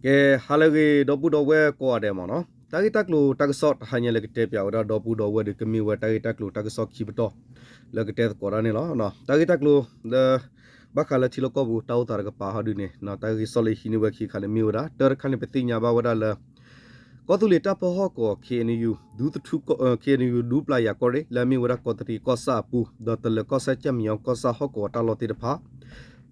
ke halage dopu dowe ko ade mo no tagi taklu tagsot hanya le kete pya ora dopu dowe de kemi we tagi taklu tagsot khibato le kete ko ra ne lo no tagi taklu the bakala thilo ko bu tau tar ga pa ha du ne no tagi sole hini we khi khale mi ora ter khane petinya ba wada le ko tu le ta po ho ko KNU du tu ko KNU du pla ya ko re le mi wada ko ti ko sa pu do tele ko sa cham yo ko sa ho ko ta lo ti de pha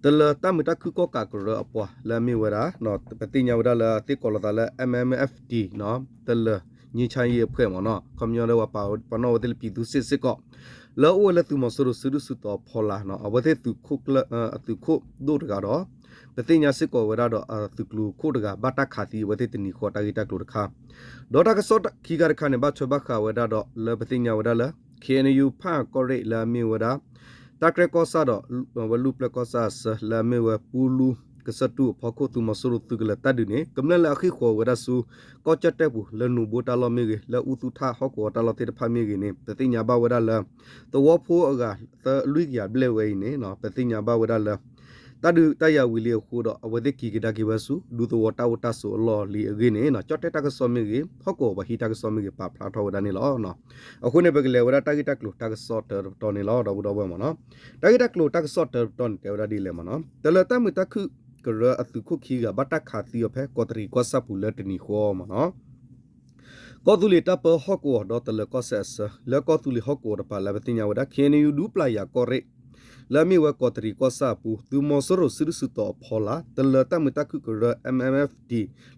tele tamita ku ko ka ko apwa la mi wara no patinya wara la ti ko la la MMFD no tele ni chai ye phwe mo no komyo le wa pa no tel pi tu sit ko la o la tu mo su su to phola no awathe tu khu tu khu do ga do patinya sit ko wara do tu klu khu ga bata khati wathe tini ko ta gi ta klu kha do ta ka so ki ga kha ne ba chwa ba kha wara do la patinya wara la KNU pha ko re la mi wara takre kosa do walu ple kosa la me wa pulu kesatu phako tu masuru tu gla tadune kamla la khi kho wada su ko chatte bu la nu bo ta lo me ge la utu tha ho ko ta lo te pha me ge ne patinya ba wada la to wo pho aga ta lui ya ble we ne no patinya ba wada la tadu taya wili khu do awade ki gida ki basu du to wata so lo li age ne no chotte ta ka so me ge ho ko ba hi ta ka so me ge pa phla tho wada ne lo no akhu ne be le wada ta ki ta klu ta ka so to ne lo do bo mo no ta ki ta klu ta ka so ton te wada di le mo no te le ta mu ta khu ka ra atu khu ki ga bata kha ti yo phe ko tri ko sa pu le tni kho mo no ko tu le ta po ho ko do te le ko sa le ko tu le ho ko da pa la ba tinya wada KNU du pla ya ko re la mi wa ko tri ko sa pu tu mo so ro siru su to phola te le ta mu ta khu ko ra MMFD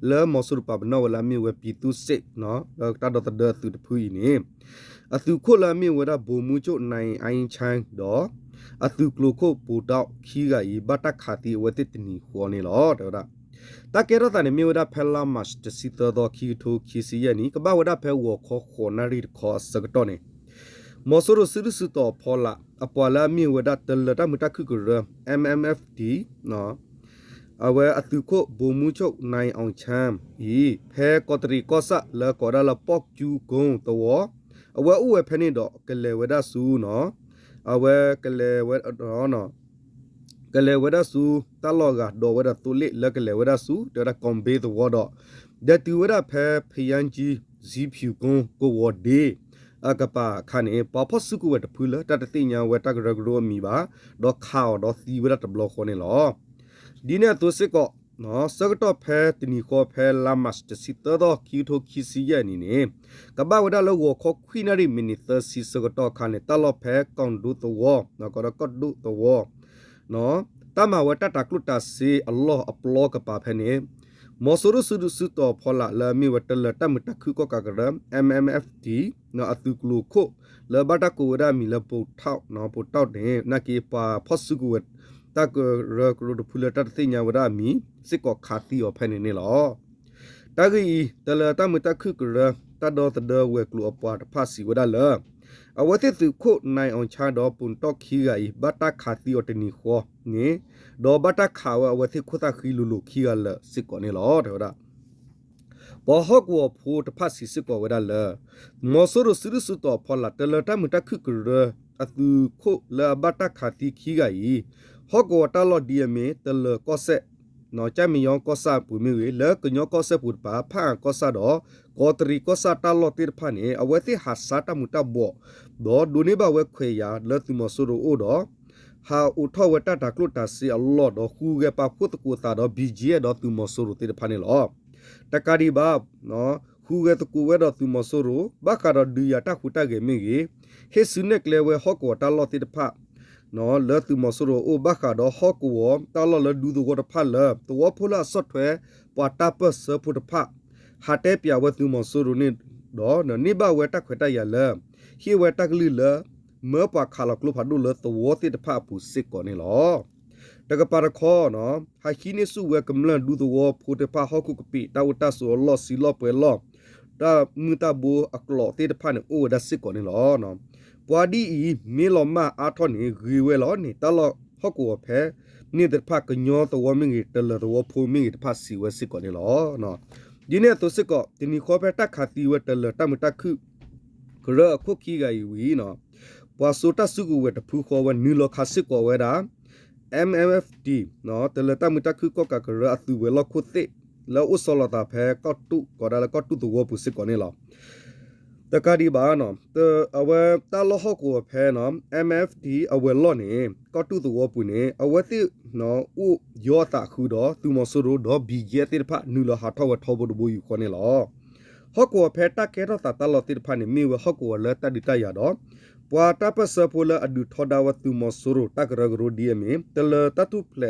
le mo so pa no la mi wa pi tu se no ta do ta de tu de phu ni a tu kho la mi wa da bo mu cho nai ai chang do a tu klo kho pu taw khi ga yi ba ta kha ti wa ti ni ho ni lo do da ta ke ro ta ne mi wa da phela mas te si to do khi tho khi si ye ni ka ba wa da phe wo kho na ri kho sa ga to ne mo so ro siru su to phola apwa la mi wa da tel ta mu ta khu ko ra MMFD no awe atu kho bo mu cho nai ong cham yi phe ko tri ko sa la ko da la pok chu gong to wo awe u we phe ni do ke le wa da su no awe ke le wa do no ke le wa da su ta lo ga do wa da tu le la ke le wa da su da da kom be to wo do da tu wa da phe phyan ji zi phu gong ko wo de akapa khane pa pho su ku wa da phu la ta ti nya wa ta ga ro mi ba do kha do si wa da ta blo kho ne loဒီနေ့သူစစ်ကောနော်စကတော့ဖဲတနီခေါ်ဖဲလာမတ်တစီတော့ခီထိုခီစီရနီနေကဘာဝဒါလောခခွိနရီမီနီသစီစကတော့ခါနေတလောဖဲကောင်ဒူတော့နော်ကတော့ဒူတော့နော်တမဝတတကလုတစီအလောအပလောကပါဖဲနေမောဆရဆူဒုတော့ဖလာလာမီဝတလတမတခုကကကရ MMFD နော်အတူကလူခိုလဘတာကိုဝဒါမီလပုတ်ထောက်နော်ပုတ်တောက်နေနကေပါဖော့စုကူတာကရကရဖူလတာသိညာဝရမီစစ်ကောခါတီော်ဖဲနေနေလောတာဂီတလတာမတခုကရတတော်တဒဝဲကလူအပွားတဖစီဝဒလအဝတိသူခုနိုင်အောင်ချာတော့ပွန်တော့ခီဂိုင်ဘတာခါတီော်တနီခောနေဒေါ်ဘတာခါဝအဝတိခုတာခီလူလူခီရလစစ်ကောနေလောတော်တာဘောဟကောဖိုတဖစီစစ်ကောဝဒလမောဆရစရစတော့ဖလာတလတာမတခုကရအသူခုလဘတာခါတီခီဂိုင်ဟောကောတာလော်ဒီယမေတလကောဆက်နော်ချမီယောကောဆာပူမီဝေလကညောကောဆက်ပူပါဖာကောဆာတော့ကောတရီကောဆာတာလော်တိဖာနေအဝဲတိဟာစာတမူတဘောဒေါ်ဒူနေဘဝဲခွေယာလတ်မဆူရိုတော့ဟာဥထဝတတာကလုတာစီအလော်တော့ခူကပါဖုတ်ကူတာတော့ BG တော့သူမဆူရိုတိဖာနေလောတကာဒီဘာနော်ခူကတကူဝဲတော့သူမဆူရိုဘခါတော့ဒူယာတာခူတာဂေမီဟေဆုနက်ကလေဝဲဟောကောတာလော်တိဖာနော်လဲသူမဆူရိုအိုဘခါတော့ဟောကူဝတာလော်လဒူဒူကိုတဖတ်လဲတော့ဖိုလာဆော့ထွဲပွာတာပစဖုတဖတ်ဟာတဲပြဝသူမဆူရိုနေတော့နိဘဝဲတက်ခွဲတရလဲဟီဝဲတက်ကလီလဲမေပွာခါလကလုဖတ်ဒူလဲတော့တိတဖတ်ပူစစ်ကောနေလောတကပါရခောနော်ဟာခီနေစုဝဲကမလန်ဒူတော့ဖုတဖတ်ဟောကူကပီတာဝတဆူလောစီလောပွဲလောတာမူတာဘူအကလောတိတဖတ်နေအိုဒါစစ်ကောနေလောနော်ပွာဒီမီလောမအာထောနေဂီဝဲလောနေတလောဟောကူဖဲနေတဲ့ဖကညောတော်မင်းတလတော်ဖိုမင်းတဖစီဝဲစစ်ကောနေလောနော်ဒီနေ့သူစစ်ကောဒီနီခေါ်ဖဲတက်ခါတီဝဲတလတမတခုကရခုခီဂိုင်ဝီနော်ပွာဆိုတဆုကူဝဲတဖူခေါ်ဝဲနီလောခါစစ်ကောဝဲတာ MMFD နော်တလတမတခုကောကကရအသူဝဲလောခုသိ แล้วอุศลตาแพ้ก็ตุก็ได้แล้วก็ตุตัวปุสิก่อนนี่หรอแต่การดีบ้านเนาะแต่เอาไว้ตาล้อหกัวแพ้เนาะ MFD เอาไว้ล้อนี่ก็ตุตัวปุนี่เอาไว้ที่เนาะอุยอตาคือดอตุมสุรุดอบีเจติพะนูลหาทาวทาวบดูอยู่ก่อนนี่หรอหกัวแพ้ตาแค่ตาตาลอติพะนี่มีไว้หกัวแล้วตาดิตายาดอปวาตาปะสะพูละอดุทอดาวตุมสุรุตากระกรุดีเมตะเลตาตุเพล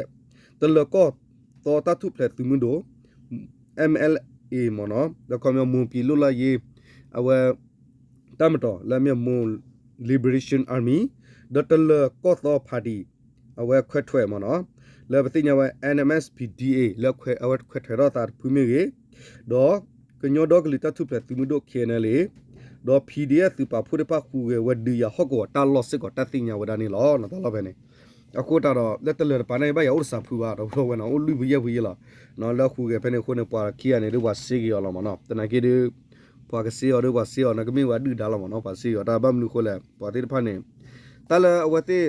ตะเลก็ตอตาตุเพลตุมุโด MLA มอเนาะแล้วก็มีมูปีลุละเยเอาไว้ตามต่อแล้วมีมู Liberation Army ดตะเลก็ตอพาดีเอาไว้ควดถวยมอเนาะแล้วปฏิญญาไว้ NMSPDA แล้วควเอาไว้ควดถวยรอตาภูมิเกดอกกญอดอกลิตาตุเพลตุมุโด KNL ดอ PDF ตุปาพูดปาคูเกวดียาฮอกก็ตาลอสก็ตาติญญาวดานี่ลอนะตาลอเบเนအခုတော့လက်တလပနိုင်ပါရဥစ္စာဖူပါတော့ဘောနော်လူဘရဘရလာနော်လောက်ခုကဖနေခုနေပွာခီရနေတော့စေကရလာမနော်တနကေဒီပွာကစီရတော့စေရနကမီဝဒူဒါလာမနော်ပါစီရတာဘမ်လူခိုလဲပွာတိဖနေတလအဝတိ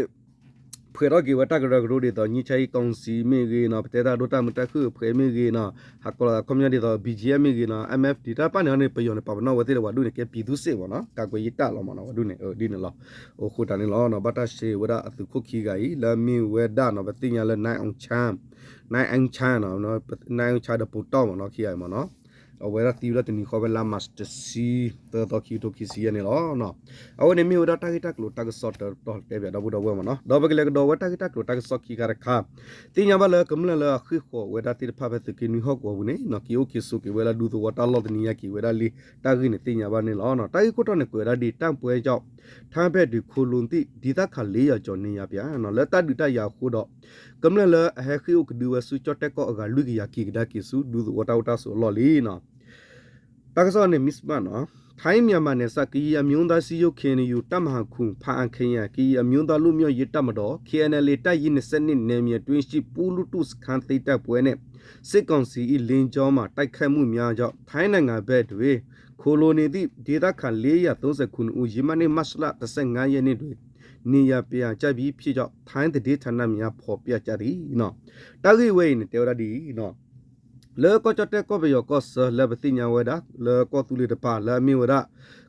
ဖွေတော့ကေဝတကရကရိုဒီတော့ညချိုင်ကောင်စီမေကေနော်ပတေတာဒိုတာမတခုဖွေမေကေနော်ဟာကောကွန်မြူနတီတော့ BGM မေကေနော် MFD တာပနေနေပယောနေပါနော်ဝတိတော့ဝဒူနေကေပြည်သူစစ်ပေါ့နော်ကာကွယ်ရေးတလာမနော်ဝဒူနေဒီနေလောခုတနေလောနော်ဘတာရှေဝဒအသူခုခီကကြီးလာမီဝဲဒါနော်ပတိညာလဲနိုင်အောင်ချမ်းနိုင်အောင်ချမ်းနော်နိုင်အောင်ချတဲ့ပူတော့မနော်ခီရမနော်အဝဲရတီရတနီခေါ်ပဲလာမတ်စစီတော်ခီတိုခီစီရနေလောနော်အဝနေမီဝဒတာဂီတက်လို့တက်ဆော့တော့တေပြတော့ဘူးတော့ဝဲမနော်တော့ဘကလေးတော့ဝတာဂီတက်လို့တက်ဆော့ခီကရခါတင်ညာဘလကမလလခိခေါ်ဝဲတာတိဖာပဲတကင်းဟော့ကောဘူးနေနော်ကီယိုကီဆူကီဝဲလာဒူတော့ဝတာလော့တနီယာကီဝဲလာလီတာဂီနေတင်ညာဘနေလောနော်တာဂီကိုတော့နေကွဲရာဒီတန့်ပွဲကြောင့်ထမ်းဖက်ဒီခိုလွန်တိဒီတက်ခါ၄ရကျော်နေရဗျာနော်လက်တဒူတရခိုးတော့ကမလလအဟခိယိုကဒူဝဆူချတ်တက်ကောအကလူကီယာကီဒါကီဆူဒူဝတာဝတာဆိုလော်လီနော်တက္ကသိုလ်နဲ့မစ်မနော်ထိုင်းမြန်မာနယ်စပ်ကီအမျိုးသားစီယုတ်ခင်ယူတမဟာခုဖာအခင်ရကီအမျိုးသားလူမျိုးရတမတော် KNL တိုက်ရင်စနစ်နယ်မြေတွင်းရှိပူလူတုစခန်းသိတက်ပွဲနဲ့စစ်ကောင်စီလင်းကျော်မှာတိုက်ခတ်မှုများကြောင့်ထိုင်းနိုင်ငံဘက်တွေခိုလိုနီသည့်ဒေသခံ439ဦးယမနေ့မတ်လ15ရက်နေ့တွင်နေရပြန်ကြပြီးဖြစ်ကြောင့်ထိုင်းတည်ဌာနများဖော်ပြကြသည်နော်တာဂိဝေးနဲ့တေရဒီနော်လေကောချတဲ့ကောဘယောကောဆလဘတိညာဝဒါလေကောတူလီတပါလာမီဝဒါ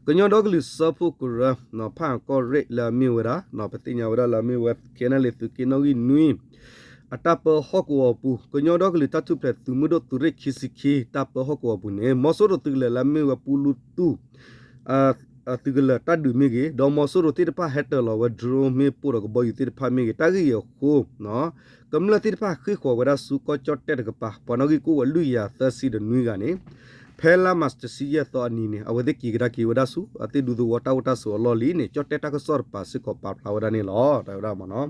ကညောဒဂလီဆဖုကရနော်ဖန်ကောရိလာမီဝဒါနော်ပတိညာဝဒါလာမီဝက်ကေနလေသူကိနောဂီနွီအတပဟောကောပူကညောဒဂလီတတုပလက်သူမဒတူရိခိစီခီတပဟောကောပူနေမောဆိုရတူလေလာမီဝပူလူတူအတိကလတဒူမီဂေဒေါမောဆိုရတိတပါဟက်တလောဝဒရိုမီပူရကဘောယူတိတပါမီဂေတာဂီယခိုနော်ကမ္လတိတပါခိခေါ်ဝရစုကောချတ်တဲ့ကပါပနောဂီကိုဝလူယာသစီဒနွီကနေဖဲလာမတ်စစီယသောအနီနေအဝဒကီဂရာကီဝဒဆုအတိဒူဒူဝတာဝတာဆိုလော်လီနေချတ်တဲ့တကဆော့ပါစစ်ကောပါဖလာဝဒနေလောတော်ရမနော်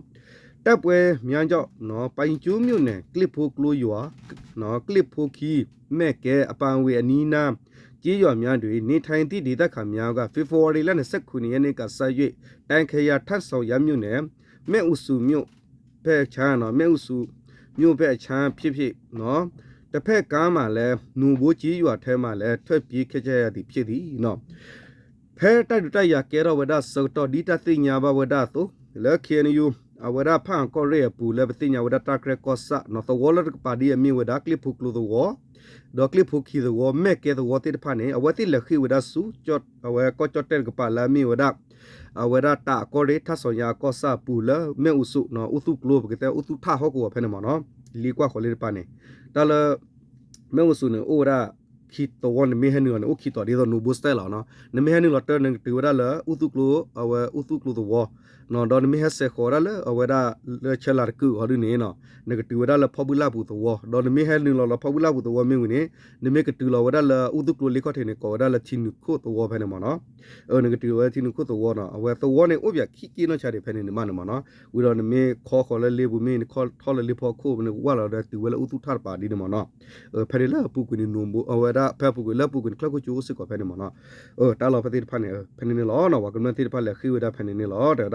တပ်ပွဲမြန်ကြောက်နော်ပိုင်ကျူးမြို့နယ်ကလစ်ဖိုကလိုယွာနော်ကလစ်ဖိုခီမဲကဲအပန်ဝေအနီနာကြေးရွာများတွေနေထိုင်သည့်ဒေသခံများကဖေဖော်ဝါရီလ29ရက်နေ့ကစ၍တန်ခရထတ်ဆောင်ရမြို့နယ်မဲဥစုမြို့ဖဲချမ်းနော်မဲဥစုမြို့ဖဲချမ်းဖြစ်နော်တစ်ဖက်ကားမှာလဲနူဘိုးကြေးရွာထဲမှာလဲထွက်ပြေးခဲ့ကြရသည်ဖြစ်သည်နော်ဖဲတိုက်ရကဲတော့ဝဒစောတော်ဒီတသိညာဘဝဒသို့လဲခေနယူအဝဒဖန်ကောရဲပူလဲပသိညာဝဒတာကရကောဆာနော်သောဝလကပါဒီအမီဝဒကလစ်ဖုကလိုသောဒေါကလစ်ဖုခီသောမဲကဲသောတိတဖာနေအဝတိလခိဝဒဆူချတ်အဝကောချတ်တဲ့ကပါလာမီဝဒအဝဒတာကောရဲထဆောယာကောဆာပူလမဲဥစုနော်ဥစုကလိုပကတဲ့ဥစုထဟောကောဖဲနေမနော်လီကွာခေါ်လေးပါနေတာလမဲဥစုနေအိုရာခီတော်နမေဟနီနော်အိုခီတော်ဒီတော့နူဘစတဲလာနော်နမေဟနီလော်တာနေတီဝရလာဥစုကလိုအဝဥစုကလိုသောနော်ဒေါ်နမေဟဆေခေါ်ရလေအဝဒလေချလာကူဟောဒီနေနော်နဂတူဝဒလဖဘူလာဘူးသောဒေါ်နမေဟနီလော်ဖဘူလာဘူးသောမင်းဝင်နေနမေကတူလောဝဒလဥစုကလိုလေးခေါ်တဲ့နေကောဝဒလချင်းခုသောဖဲနေမနော်နဂတူဝချင်းခုသောနော်အဝသောနေဥပြခီကီနော်ချတဲ့ဖဲနေမနော်ဝီဒေါ်နမေခေါ်လေလေးဘူးမင်းခေါ်ထော်လေဖော်ခုနေဝါလာတဲ့တူဝဲဥစုထပါဒီနေမနော်ဖဲလေလပူကွနေနုံဘူအဝဒဖဲပူကွလပူကွကလကချိုးစစ်ကောဖဲနေမနော်တာလောဖတိဖာနေဖဲနေလောနော်ဝကမတိဖာလေခိဝဒဖဲနေလောတဲ့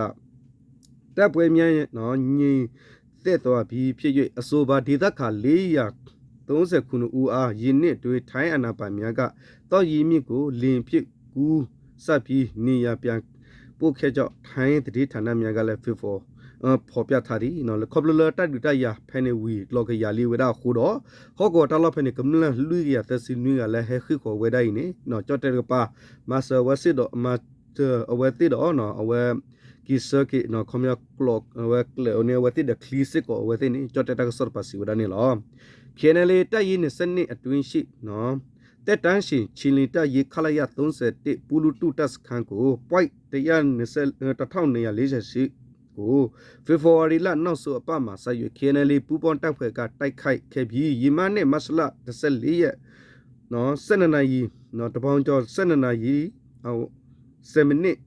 တပ်ပွဲမြန်နော်ညီတဲ့တော်ပြီးဖြစ်၍အဆိုပါဒေသခါ439ဦးအားယင်းနှစ်တွေထိုင်းအနာပိုင်များကတောရည်မြစ်ကိုလင်ဖြစ်ကူးစပ်ပြီးနေရပြန်ပို့ခဲ့ကြောင့်ထိုင်းတတိဌာနများကလည်းဖေဖော် ဖော်ပြထားသည်နော်လေခေါပလလတက်ဒူတရဖဲနေဝီလောကရလီဝဒါခိုတော့ဟောကောတလဖဲနေကမလလူရသစီနွေကလည်းဟဲခိခေါ်ဝဲတိုင်းနေနော်ကြော့တဲ့ကပါမဆာဝစစ်တော့မအဝဲတိတော့နော်အဝဲကိစကိနော်ခမယကလော့ဝဲကလေနေဝဲတိဒခလီစစ်ကိုဝဲတိနေကြော့တဲ့တကဆော့ပါစီဝဒါနေလောခေနလေတက်ရင်းစနစ်အတွင်းရှိနော်တက်တန်းရှင်ချီလီတက်ရခလာရ31ပူလူတုတက်စခန်းကို point 140ကိုဖေဖော်ဝါရီလနောက်ဆိုအပမှာဆက်ရွေ KNL ပူပွန်တက်ဖွဲ့ကတိုက်ခိုက်ခဲ့ပြီးရီမန်နဲ့မတ်လ14ရက်နော်12နာရီနော်တပေါင်းကျော်12နာရီဟို7မိနစ်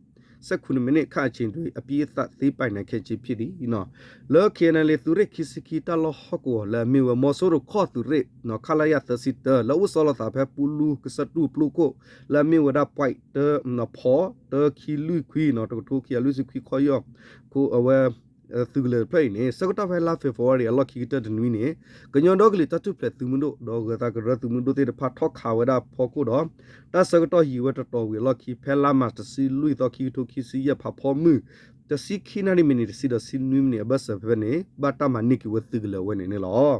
19မိနစ်ခအချိန်တွေအပြည့်အသသေးပိုင်နိုင်ခဲ့ခြင်းဖြစ်သည်နော်လော KNL သူရခိစကီတလောဟကိုလာမီဝမောဆိုရခေါ်သူရနော်ခလာယသစီတလောဝဆလတာဖပူလူကစတူပလူကိုလာမီဝဒပိုက်တနော်ဖောတခီလူခွီနော်တထိုခီလူစခွီခေါ်ယောကိုအဝဲသူကလေးပြေနေစကတာဖဲလာဖေဖော်ဝါရီအလော့ခီတဒနွီနေကညောတော့ကလေးတတူပလက်သူမတို့ဒေါ်ကတာကရသူမတို့တဲ့ဖတ်ထောက်ခါဝဒဖောကိုတော့တစကတော့ဟီဝတ်တော်ဝီလော့ခီဖဲလာမတ်စီလူတော့ခီထိုခီစီရဖဖောမှုတစီခီနာနီမီနီစီဒစီနွီမနေဘဆဖဲနေဘတာမနိကဝသူကလေးဝနေနေလော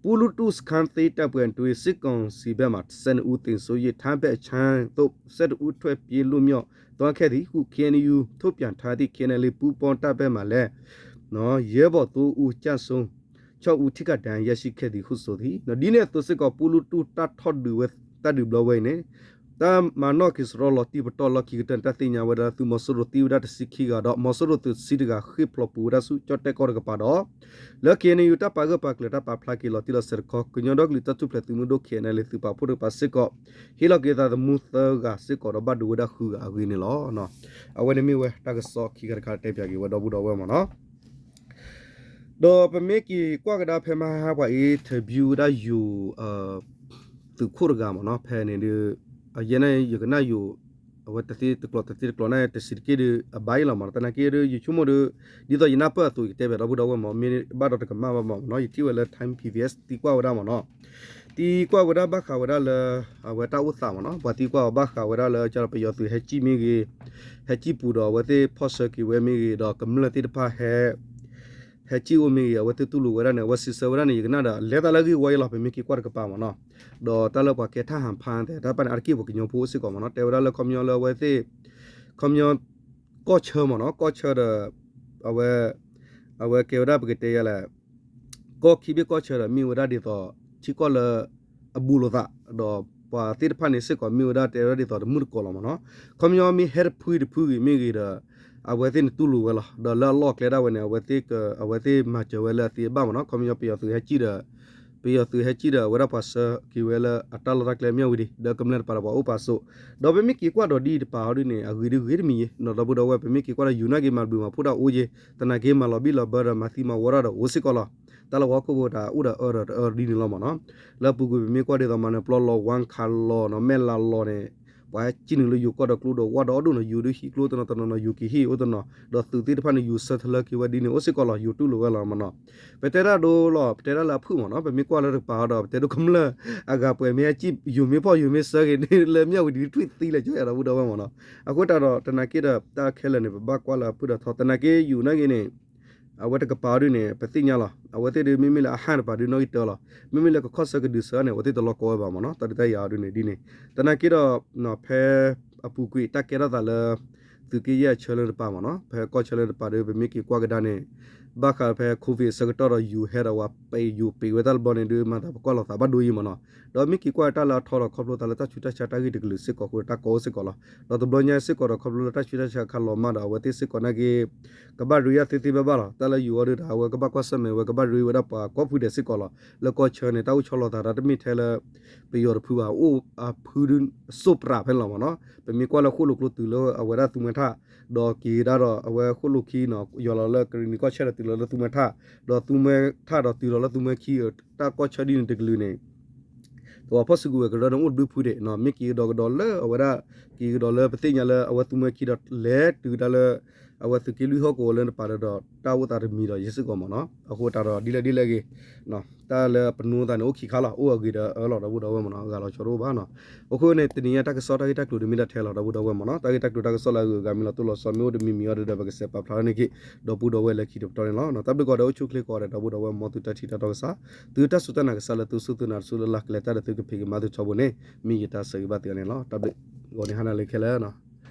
ပူလူတုစခန်သေးတပ်ပွင့်တွေစစ်ကောင်စီဘက်မှာစန်ဦးတင်ဆိုရထမ်းဘက်ချမ်းတို့ဆက်ဦးထွက်ပြေလို့မြော့တော့ခဲ့သည်ခု KNU ထုတ်ပြန်ထားသည့် KNL ပူပွန်တပ်ဘက်မှာလဲနော်ရဲဘော်သူဦးကြန့်ဆုံး6ဦးထိကတန်ရရှိခဲ့သည်ဟုဆိုသည်နော်ဒီနေ့သူစစ်ကပူလူတုတတ်ထော့ဒူဝတ်တတ်ဒူဘလဝဲနေတာမနော့ကစ်ရောလတီဘတော်လကီတန်တသိညာဝဒသူမဆရတီဝဒတစီခီကတော့မဆရတုစီတကခိပလပူရဆုချတ်တက်ကောကပါတော့လကေနေယူတပါကပါကလတာပါဖလာကီလတီလဆရခောကညောဒကလီတတုပလက်သူမဒိုခေနေလေသူပါဖို့ပါစစ်ကောဟီလကေတာဒမူသကစစ်ကောဘဒူဝဒခူအဝင်းလောနော်အဝနေမီဝဲတကဆောခီကရခတဲ့ပြကီဝဒဘူးတော့ဝဲမနော်တော့ပမေကီကွာကဒါဖဲမဟာဘွာအေထဘျူဒါယူသူခုရကမနော်ဖဲနေဒီအရင်နဲ့ယကနာယူအဝတ်တကလောနဲ့တစီကေအဘိုင်လာမတနာကေယူချုမဒဒီတော့ယနာပတ်သူတေဘရဘူးတော့မမီဘာတော့ကမမနော်ယတီဝဲလဲ time PVS တီကွာဝဒါမနော်တီကွာဝဒါဘခါဝဒါလဲအဝတာဥသမနော်ဘာတီကွာဘခါဝဒါလဲချာပယောသူဟက်ချီမီဂီဟက်ချီပူတော့ဝတေဖော့ဆကီဝဲမီဂီတော့ကမ္လတီတဖာဟဲဟဲချီဝမီဝတ်တူလူဝရနဲ့ဝစစ်စဝရနဲ့ယကနာဒါလေတလကီဝိုင်လာပမီကီကွာကပါမနော်ဒေါ်တလပကေထဟန်ဖန်တဲ့ဒါပန်အကီဘကညောဖိုးစစ်ကောမနော်တေဝရလကွန်မြောလဝဲသေးကွန်မြောကောချေမနော်ကောချေဒအဝဲကေဝရဘကတေရလာကောခီဘကောချေရမီဝရဒီတော့ချီကောလအဘူလောသာဒေါ်ပါတိတဖန်နေစစ်ကောမီဝရတေရဒီတော့မုကောလမနော်ကွန်မြောမီဟဲဖူးမီဂီဒါအဝဲသိတူလူဝဲလာဒေါ်လာလော့ကလေဒါဝဲနေအဝဲသိမချဝဲလာတိဘာမနော်ကွန်မြောပီယသူဟဲချီဒါปียตุเฮจิดาวราปัสกิเวลอัตลรักเลมียวิดีเดกมเลนปาราบอุปัสโซดอเปมิกิกว่าดอดีปาฮอดิเนอกิริมีนอดบุดอเวเปมิกิกว่ายูนาเกมาบูมาพุดาโอเจตนาเกมาลอบิลอบรามาติมาวราดโอซิกอลาตลวะโกโบดาอุดาดีนลอมနော်လပုဂုမိကွာတဲ့မနပလောလောဝန်ခါလောနော်မဲလာလောနေဝါချင်းလူယူကောဒကလူဒဝါဒေါ်ဒုနယူဒဟီကလူတနတနယူကီဟီဥဒနဒေါ်သူတိတဖန်ယူဆတ်လကီဝဒီနေအိုစီကောလာယူတူလိုဝလာမနော်ပတေရာဒိုလောပတေရာလာဖူမနော်ပမီကွာလာပါတော့တေဒုကမလအကပွဲမြချီယူမီဖော်ယူမီစကေနေလေမြောက်ဒီထွိသီလေကြွရတာဘူးတော့မနော်အခုတော့တနကိတာခဲလနေဘကွာလာဖူတော့တနကေယူနာကေနေအဝတ်ကပါရင်းနဲ့ပသိညာလားအဝတ်တွေမိမိလာအဟန်ပါရင်းနော်တော်လားမိမိလကခော့စကဒီစနဲ့ဝတ်တယ်လောကောပါမနော်တတရရရနေဒီနေတနကိတော့နော်ဖဲအပူကွေတက်ကြရတာလဲသူကရချလပါမနော်ဖဲကောချလပါရဘမိကကွာကဒါနေဘာခါဖဲကိုဗစ်စကတော်ယူဟဲရဝပေယူပေဝဒလဘနေဒီမှာတော့ကောလာတာဘဒူယီမနော်တော့မိကကွာတလာထော်ခေါပလိုတလာတချူတချတာဂီတကလူစစ်ကောကိုတကောစစ်ကောလားတော့ဘလညာစစ်ကောခေါပလိုတချူတချခါလောမဒါဝတိစစ်ကောနာကေကဘရူယာတိတိဘဘာလားတလာယူရတာဝကဘကွာဆမေဝကဘရူဝဒပါကောဖူတဲ့စစ်ကောလားလကောချနေတောက်ချောလာတာတမိထဲလပေယောဖူဟာအိုအဖူဒန်စုပရာဖဲလောမနော်ပမိကွာလခုလုကလုတူလောအဝရသူမထဒေါ်ကီဒါတော့အဝဲခုလုခီနော်ယောလာလကရီနီကောချက်တူလောသူမထဒေါ်သူမထတော့တူလောသူမခီတာကောချဒီနတကလူနေတော့ဖတ်စကူကတော့ဦးဒူဖူတဲ့နော်မိကီဒေါ်လေအဝရကီဒေါ်လေပတိညာလေအဝသူမခီတော့လဲတူတယ် အဝတ်သူကလူဟောကိုလည်းပါတော့တာဝတာမီတော့ရစ်ကောမနော်အခုတာတော့ဒီလေကြီးနော်တာလေပနူတန်โอเคခါလာအိုအဂီတော့လောတော့ဘူးတော့ဝဲမနော်ကလောချောတော့ဘာနော်အခုနေတနီယတက်ဆော့တက်လူမီလာထဲလောတော့ဘူးတော့ဝဲမနော်တက်လူတက်ဆော့လာကမီလာတူလောဆော့မျိုးဒမီမီရတဲ့ဘကစပပလာနေကိတော့ဘူးတော့ဝဲလက်ခီတော့တော်နော်နော်တပ်ကတော့ချုကလေကောတော့ဘူးတော့ဝဲမတူတချီတော့ဆာသူတဆုတနာကဆလာသူဆုတနာဆုလလကလက်တဲ့သူကဖေကမာသူချောဘနေမိဂီတာစေဘတ်ရနေလောတပ်ကိုနေဟနာလေခဲလဲနော်